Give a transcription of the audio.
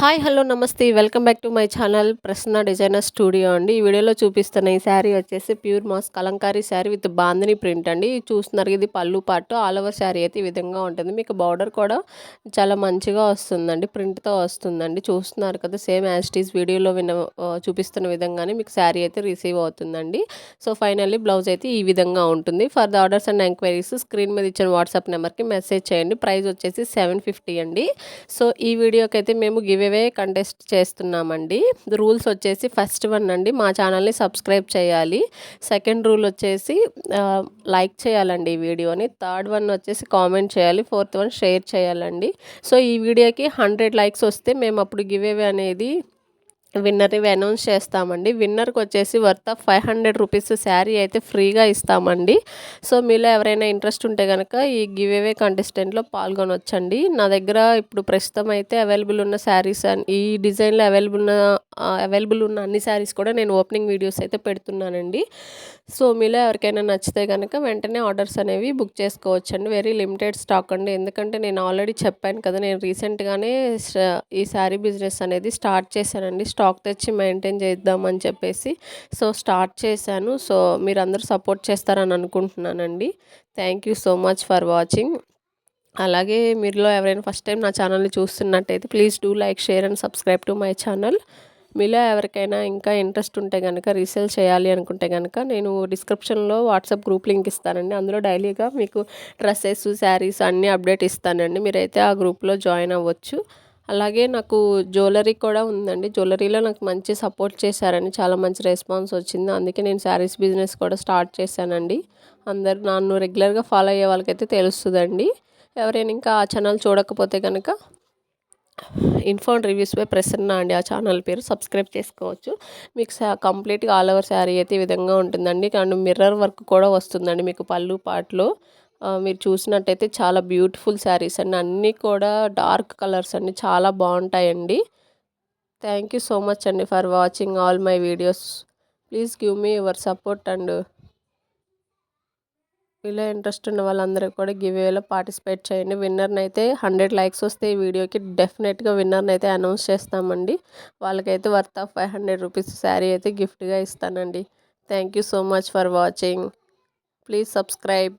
Hi hello నమస్తే welcome back to my channel Prasanna designer studio అండి. ఈ వీడియోలో చూపిస్తున్న ఈ శారీ వచ్చేసి pure mass Kalamkari sari with bandhani print అండి. చూస్తున్నారు ఇది పళ్ళు పాటు ఆల్ ఓవర్ శారీ అయితే ఈ విధంగా ఉంటుంది. మీకు బార్డర్ కూడా చాలా మంచిగా వస్తుందండి, ప్రింట్తో వస్తుందండి. చూస్తున్నారు కదా, సేమ్ యాజ్ ఇట్ ఈస్ వీడియోలో చూపిస్తున్న విధంగానే మీకు శారీ అయితే రిసీవ్ అవుతుందండి. సో ఫైనల్లీ బ్లౌజ్ అయితే ఈ విధంగా ఉంటుంది. For the orders and enquiries screen మీద ఇచ్చిన వాట్సాప్ నెంబర్కి మెసేజ్ చేయండి. ప్రైస్ వచ్చేసి 750 అండి. సో ఈ వీడియోకి అయితే మేము గివ్ అవే కంటెస్ట్ చేస్తున్నామండి. రూల్స్ వచ్చేసి ఫస్ట్ వన్ అండి, మా ఛానల్ని సబ్స్క్రైబ్ చేయాలి. సెకండ్ రూల్ వచ్చేసి లైక్ చేయాలండి ఈ వీడియోని. థర్డ్ వన్ వచ్చేసి కామెంట్ చేయాలి. ఫోర్త్ వన్ షేర్ చేయాలండి. సో ఈ వీడియోకి 100 లైక్స్ వస్తే మేము అప్పుడు గివ్ అవే అనేది విన్నర్ని అనౌన్స్ చేస్తామండి. విన్నర్కి వచ్చేసి వర్త్ ఆఫ్ 500 రూపీస్ శారీ అయితే ఫ్రీగా ఇస్తామండి. సో మీలో ఎవరైనా ఇంట్రెస్ట్ ఉంటే కనుక ఈ గివ్ అవే కంటెస్టెంట్లో పాల్గొనవచ్చండి. నా దగ్గర ఇప్పుడు ప్రస్తుతం అయితే అవైలబుల్ ఉన్న శారీస్ ఈ డిజైన్లో అవైలబుల్ ఉన్న అన్ని శారీస్ కూడా నేను ఓపెనింగ్ వీడియోస్ అయితే పెడుతున్నానండి. సో మీలో ఎవరికైనా నచ్చితే కనుక వెంటనే ఆర్డర్స్ అనేవి బుక్ చేసుకోవచ్చండి. వెరీ లిమిటెడ్ స్టాక్ అండి. ఎందుకంటే నేను ఆల్రెడీ చెప్పాను కదా, నేను రీసెంట్గానే ఈ శారీ బిజినెస్ అనేది స్టార్ట్ చేశానండి. స్టాక్ తెచ్చి మెయింటైన్ చేద్దామని చెప్పేసి సో స్టార్ట్ చేశాను. సో మీరందరూ సపోర్ట్ చేస్తారని అనుకుంటున్నానండి. Thank you so much for watching. అలాగే మీలో ఎవరైనా ఫస్ట్ టైం నా ఛానల్ని చూస్తున్నట్టయితే please do like, share and subscribe to my channel. మీలో ఎవరికైనా ఇంకా ఇంట్రెస్ట్ ఉంటే కనుక రీసేల్ చేయాలి అనుకుంటే కనుక నేను డిస్క్రిప్షన్లో వాట్సాప్ గ్రూప్ లింక్ ఇస్తానండి. అందులో డైలీగా మీకు డ్రెస్సెస్, శారీస్ అన్నీ అప్డేట్ ఇస్తానండి. మీరైతే ఆ గ్రూప్లో జాయిన్ అవ్వచ్చు. అలాగే నాకు జ్యువెలరీ కూడా ఉందండి. జ్యువెలరీలో నాకు మంచి సపోర్ట్ చేశారండి, చాలా మంచి రెస్పాన్స్ వచ్చింది. అందుకే నేను శారీస్ బిజినెస్ కూడా స్టార్ట్ చేశానండి. అందరు నన్ను రెగ్యులర్గా ఫాలో అయ్యే వాళ్ళకైతే తెలుస్తుందండి. ఎవరైనా ఇంకా ఆ ఛానల్ చూడకపోతే కనుక info and reviews by Prasanna అండి ఆ ఛానల్ పేరు, సబ్స్క్రైబ్ చేసుకోవచ్చు. మీకు కంప్లీట్గా ఆల్ ఓవర్ శారీ అయితే ఈ విధంగా ఉంటుందండి. అండ్ మిర్రర్ వర్క్ కూడా వస్తుందండి మీకు పళ్ళు పాటలో. మీరు చూసినట్టయితే చాలా బ్యూటిఫుల్ శారీస్ అండి, అన్నీ కూడా డార్క్ కలర్స్ అండి, చాలా బాగుంటాయండి. థ్యాంక్ యూ సో మచ్ అండి for watching all my videos. Please give me your support. And ఇలా ఇంట్రెస్ట్ ఉన్న వాళ్ళందరూ కూడా గివేలో పార్టిసిపేట్ చేయండి. విన్నర్ని అయితే 100 లైక్స్ వస్తే ఈ వీడియోకి డెఫినెట్గా విన్నర్ని అయితే అనౌన్స్ చేస్తామండి. వాళ్ళకైతే వర్త్ ఆఫ్ 500 రూపీస్ శారీ అయితే గిఫ్ట్గా ఇస్తానండి. Thank you so much for watching. Please subscribe.